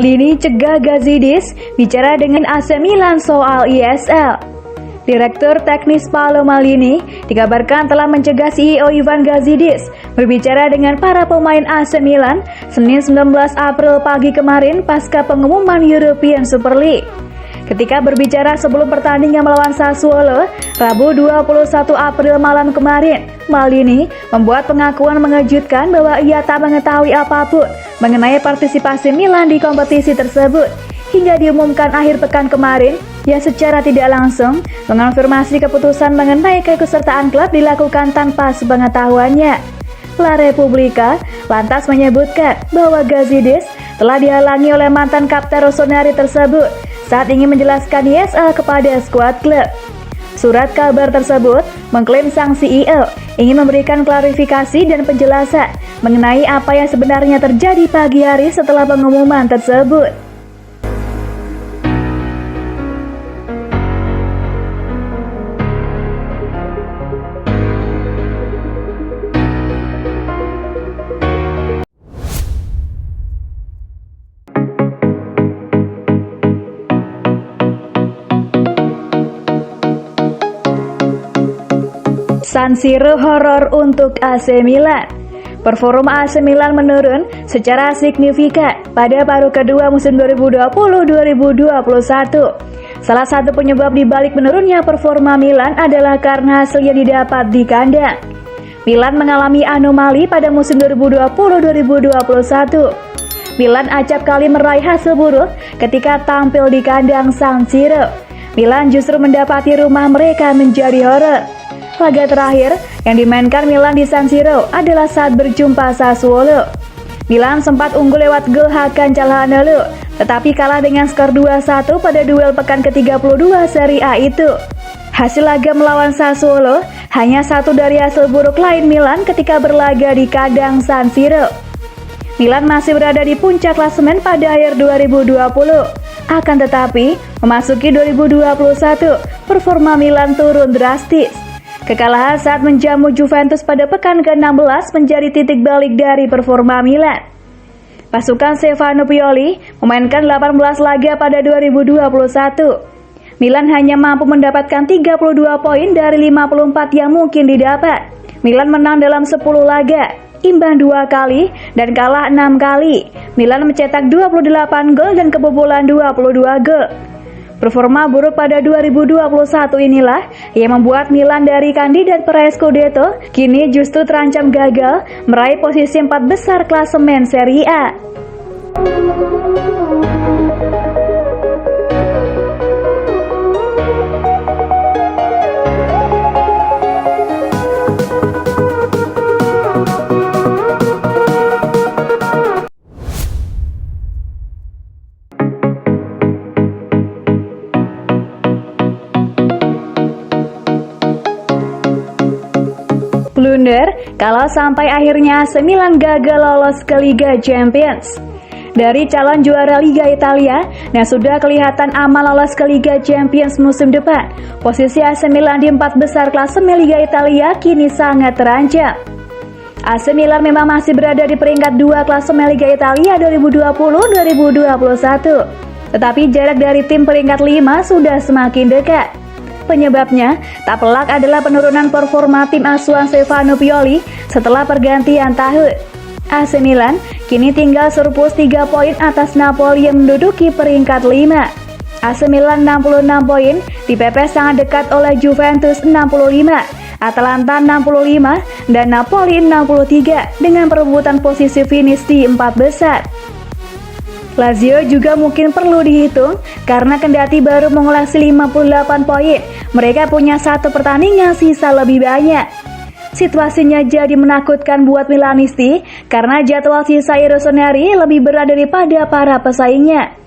Maldini cegah Gazidis bicara dengan AC Milan soal ISL. Direktur Teknis Paolo Maldini dikabarkan telah mencegah CEO Ivan Gazidis berbicara dengan para pemain AC Milan Senin 19 April pagi kemarin pasca pengumuman European Super League. Ketika berbicara sebelum pertandingan melawan Sassuolo, Rabu 21 April malam kemarin, Maldini membuat pengakuan mengejutkan bahwa ia tak mengetahui apapun mengenai partisipasi Milan di kompetisi tersebut. Hingga diumumkan akhir pekan kemarin, ia secara tidak langsung mengonfirmasi keputusan mengenai keikutsertaan klub dilakukan tanpa sepengetahuannya. La Repubblica lantas menyebutkan bahwa Gazidis telah dihalangi oleh mantan kapten Rossoneri tersebut saat ingin menjelaskan ISL kepada skuad klub. Surat kabar tersebut mengklaim sang CEO ingin memberikan klarifikasi dan penjelasan mengenai apa yang sebenarnya terjadi pagi hari setelah pengumuman tersebut. San Siro horor untuk AC Milan. Performa AC Milan menurun secara signifikan pada paruh kedua musim 2020-2021. Salah satu penyebab dibalik menurunnya performa Milan adalah karena hasil yang didapat di kandang. Milan mengalami anomali pada musim 2020-2021. Milan acap kali meraih hasil buruk ketika tampil di kandang San Siro. Milan justru mendapati rumah mereka menjadi horor. Laga terakhir yang dimainkan Milan di San Siro adalah saat berjumpa Sassuolo. Milan sempat unggul lewat gol Hakan Calhanoglu, tetapi kalah dengan skor 2-1 pada duel pekan ke-32 Serie A itu. Hasil laga melawan Sassuolo hanya satu dari hasil buruk lain Milan ketika berlaga di kandang San Siro. Milan masih berada di puncak klasemen pada akhir 2020. Akan tetapi, memasuki 2021, performa Milan turun drastis. Kekalahan saat menjamu Juventus pada pekan ke-16 menjadi titik balik dari performa Milan. Pasukan Stefano Pioli memainkan 18 laga pada 2021. Milan hanya mampu mendapatkan 32 poin dari 54 yang mungkin didapat. Milan menang dalam 10 laga, imbang 2 kali, dan kalah 6 kali. Milan mencetak 28 gol dan kebobolan 22 gol. Performa buruk pada 2021 inilah yang membuat Milan dari kandidat peraih Scudetto kini justru terancam gagal meraih posisi 4 besar klasemen Serie A. Blunder kalau sampai akhirnya AC Milan gagal lolos ke Liga Champions. Dari calon juara Liga Italia yang sudah kelihatan aman lolos ke Liga Champions musim depan, posisi AC Milan di 4 besar klasemen Liga Italia kini sangat terancam. AC Milan memang masih berada di peringkat 2 klasemen Liga Italia 2020-2021, tetapi jarak dari tim peringkat 5 sudah semakin dekat. Penyebabnya tak pelak adalah penurunan performa tim asuhan Stefano Pioli setelah pergantian tahun. AC Milan kini tinggal surplus 3 poin atas Napoli yang menduduki peringkat 5. AC Milan 66 poin dipepes sangat dekat oleh Juventus 65, Atalanta 65, dan Napoli 63 dengan perebutan posisi finish di 4 besar. Lazio juga mungkin perlu dihitung karena kendati baru mengoleksi 58 poin, mereka punya 1 pertandingan sisa lebih banyak. Situasinya jadi menakutkan buat Milanisti karena jadwal sisa Rossoneri lebih berat daripada para pesaingnya.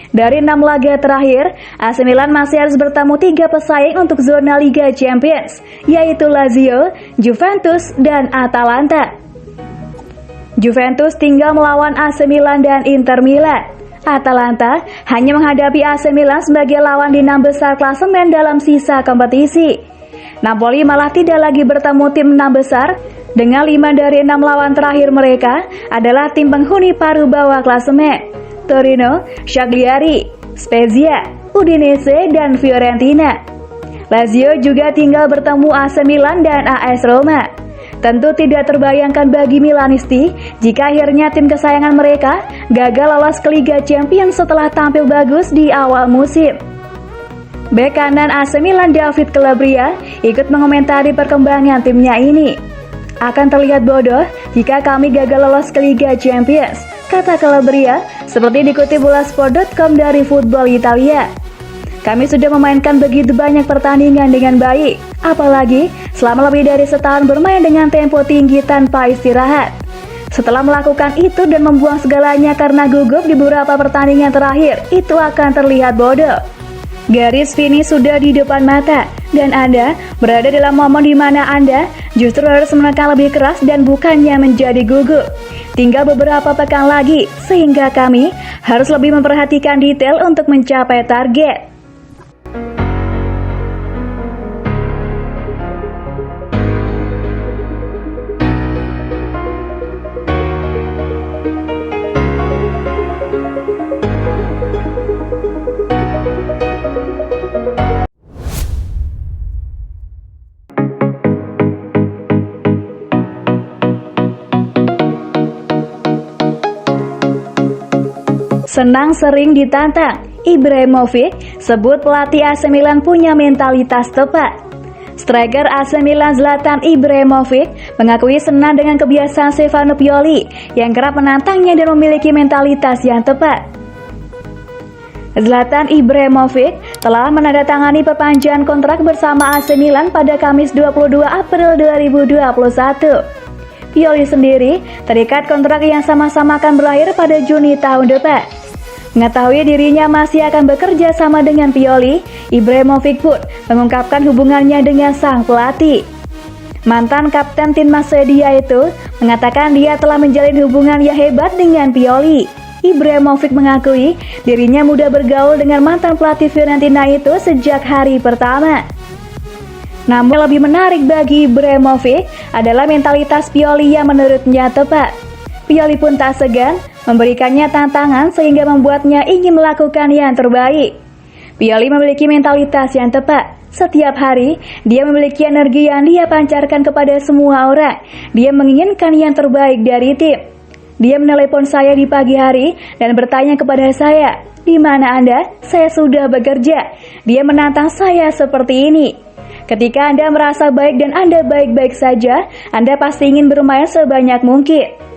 Dari 6 laga terakhir, AC Milan masih harus bertemu 3 pesaing untuk zona Liga Champions, yaitu Lazio, Juventus, dan Atalanta. Juventus tinggal melawan AC Milan dan Inter Milan. Atalanta hanya menghadapi AC Milan sebagai lawan di 6 besar klasemen dalam sisa kompetisi. Napoli malah tidak lagi bertemu tim 6 besar, dengan 5 dari 6 lawan terakhir mereka adalah tim penghuni paruh bawah klasemen. Torino, Cagliari, Spezia, Udinese, dan Fiorentina. Lazio juga tinggal bertemu AC Milan dan AS Roma. Tentu tidak terbayangkan bagi Milanisti jika akhirnya tim kesayangan mereka gagal lolos ke Liga Champions setelah tampil bagus di awal musim. Bek kanan AC Milan David Calabria ikut mengomentari perkembangan timnya ini. Akan terlihat bodoh jika kami gagal lolos ke Liga Champions, kata Calabria, seperti dikutip Bolasport.com dari Football Italia. Kami sudah memainkan begitu banyak pertandingan dengan baik, apalagi selama lebih dari setahun bermain dengan tempo tinggi tanpa istirahat. Setelah melakukan itu dan membuang segalanya karena gugup di beberapa pertandingan terakhir, itu akan terlihat bodoh. Garis finish sudah di depan mata, dan Anda berada dalam momen di mana Anda justru harus menekan lebih keras dan bukannya menjadi gugup. Tinggal beberapa pekan lagi, sehingga kami harus lebih memperhatikan detail untuk mencapai target. Senang sering ditantang, Ibrahimovic sebut pelatih AC Milan punya mentalitas tepat. Striker AC Milan Zlatan Ibrahimovic mengakui senang dengan kebiasaan Stefano Pioli yang kerap menantangnya dan memiliki mentalitas yang tepat. Zlatan Ibrahimovic telah menandatangani perpanjangan kontrak bersama AC Milan pada Kamis 22 April 2021. Pioli sendiri terikat kontrak yang sama-sama akan berakhir pada Juni tahun depan. Mengetahui dirinya masih akan bekerja sama dengan Pioli, Ibrahimovic pun mengungkapkan hubungannya dengan sang pelatih. Mantan kapten timnas Swedia itu mengatakan dia telah menjalin hubungan yang hebat dengan Pioli. Ibrahimovic mengakui dirinya mudah bergaul dengan mantan pelatih Fiorentina itu sejak hari pertama. Namun lebih menarik bagi Ibrahimovic adalah mentalitas Pioli yang menurutnya tepat. Pioli pun tak segan memberikannya tantangan sehingga membuatnya ingin melakukan yang terbaik. Pioli memiliki mentalitas yang tepat. Setiap hari, dia memiliki energi yang dia pancarkan kepada semua orang. Dia menginginkan yang terbaik dari tim. Dia menelepon saya di pagi hari dan bertanya kepada saya, "Di mana Anda? Saya sudah bekerja." Dia menantang saya seperti ini. Ketika Anda merasa baik dan Anda baik-baik saja, Anda pasti ingin bermain sebanyak mungkin.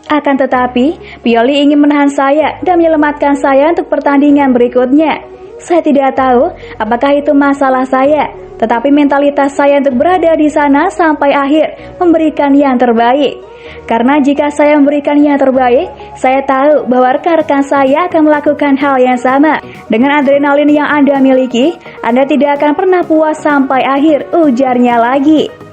Akan tetapi, Pioli ingin menahan saya dan menyelamatkan saya untuk pertandingan berikutnya. Saya tidak tahu apakah itu masalah saya, tetapi mentalitas saya untuk berada di sana sampai akhir memberikan yang terbaik. Karena jika saya memberikan yang terbaik, saya tahu bahwa rekan-rekan saya akan melakukan hal yang sama. Dengan adrenalin yang Anda miliki, Anda tidak akan pernah puas sampai akhir, ujarnya lagi.